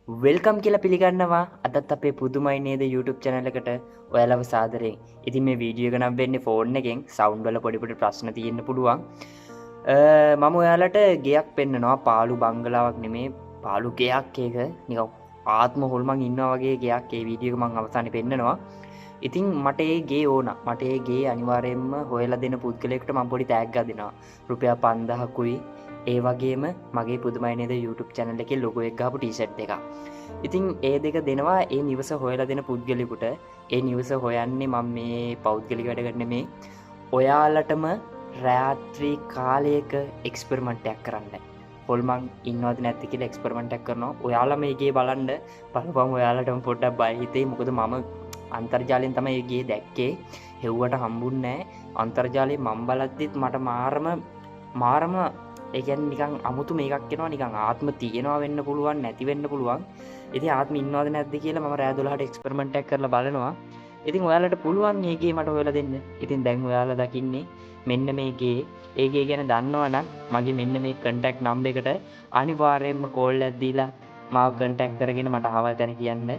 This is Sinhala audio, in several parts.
වෙල්කම් කියලා පිළිගන්නවා අදත් අපේ පුදුමයි නේද YouTube channel එකට ඔයාලව සාදරයෙන්. ඉතින් මේ වීඩියෝ එක නම් වෙන්නේ ෆෝන් එකෙන් සවුන්ඩ් වල පොඩි පොඩි ප්‍රශ්න තියෙන්න පුළුවන්. මම ඔයාලට ගෙයක් පෙන්නනවා පාළු බංගලාවක් නෙමේ පාළු ගෙයක් එක නිකන් ආත්ම හොල්මන් ඉන්නවා වගේ ගෙයක් ඒ වීඩියෝ එක මම අවසානයේ පෙන්නනවා. ඉතින් මට ඒ ගේ ඕන. මට ඒ ගේ අනිවාර්යයෙන්ම හොයලා දෙන පුද්ගලයෙකුට මම පොඩි තෑග්ගක් දෙනවා. රුපියල් 5000කුයි ඒ වගේම මගේ පුදුමයි නේද YouTube channel එකේ logo එක ගහපු t-shirt එකක්. ඉතින් ඒ දෙක දෙනවා ඒ නිවස හොයලා දෙන පුද්ගලයෙකුට. ඒ නිවස හොයන්නේ මම මේ පෞද්ගලික වැඩකට නෙමේ. ඔයාලටම රාත්‍රී කාලයක එක්ස්පෙරිමන්ට් එකක් කරන්න. හොල්මන් ඉන්නවද නැද්ද කියලා එක්ස්පෙරිමන්ට් එකක් කරනවා. ඔයාලා මේ ගේ බලන්න බලපන් ඔයාලටම පොඩ්ඩක් බය හිතෙයි. මොකද මම අන්තර්ජාලයෙන් තමයි ඒ ගේ දැක්කේ. හෙව්වට හම්බුන්නේ නැහැ. අන්තර්ජාලේ මම බලද්දිත් මට මාරම ඒ කියන්නේ නිකන් අමුතු මේකක් එනවා. නිකන් ආත්ම තියෙනවා වෙන්න පුළුවන් නැති වෙන්න පුළුවන්. ඉතින් ආත්ම ඉන්නවද නැද්ද කියලා මම රෑ 12ට එක්ස්පෙරිමන්ට් එකක් කරලා බලනවා. ඉතින් ඔයාලට පුළුවන් මේ ගේ මට හොයලා දෙන්න. ඉතින් දැන් ඔයාලා දකින්නේ මෙන්න මේ ගේ. ඒ ගේ ගැන දන්නවනම් මගේ මෙන්න මේ කන්ටැක්ට් නම්බර් එකට අනිවාර්යයෙන්ම කෝල් එකක් දීලා මාව කන්ටැක්ට් කරගෙන මට අහවල් තැන කියන්න.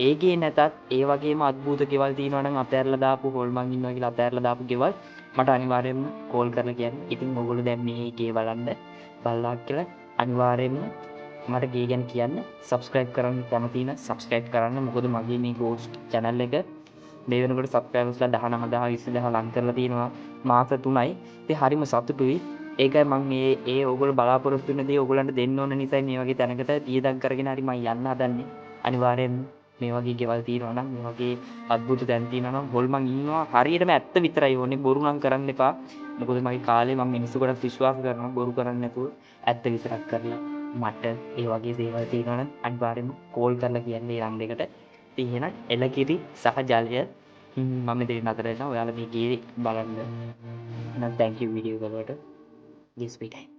ඒ ගේ නැතත් ඒ වගේම අద్භූත ගෙවල් තියෙනවා නම් අතෑරලා දාපු හොල්මන් ඉන්නවා කියලා අතෑරලා දාපු ගෙවල් මට අනිවාර්යයෙන්ම කෝල් කරලා කියන්න. ඉතින් ඔයගොල්ලෝ දැන් මේ ගේ බලන්න බලලා කියලා අනිවාර්යයෙන්ම මට ගේ ගැන කියන්න. සබස්ක්‍රයිබ් කරන්න කැමති නම් සබස්ක්‍රයිබ් කරන්න. මොකද මගේ මේ ගෝස්ට් channel එක මේ වෙනකොට සබ්ස්ක්‍රයිබර්ස්ලා 19000 20000 ලං කරලා තියෙනවා මාස 3යි. ඉතින් හරිම සතුටුයි. ඒකයි මම මේ ඕගොල්ලෝ බලාපොරොත්තු වෙන දේ ඕගොල්ලන්ට දෙන්න ඕන නිසා මේ වගේ තැනකට පියදම් කරගෙන හරි මම යන්න හදන්නේ. අනිවාර්යෙන් මේ වගේ ගෙවල් තියෙනවා නම් මේ වගේ අద్భుත තැන් තියෙනවා නම් හොල්මන් ඉන්නවා හරියටම ඇත්ත විතරයි ඕනේ. බොරු නම් කරන්න එපා. මොකද මගේ කාලේ මම මිනිස්සු ගොඩක් විශ්වාස කරනවා බොරු කරන්නේ නැතුව ඇත්ත විතරක් කරලා මට ඒ වගේ දේවල් තියෙනවා නම් අනිවාර්යෙන්ම කෝල් කරලා කියන්න ඒ නම් දෙකට. ඉතින් එහෙනම් එලකිරි සහ ජලය මම දෙන්න අතර වෙනවා. ඔයාලා මේ ගේ බලන්න. එහෙනම් thank you වීඩියෝ බලවට. this way time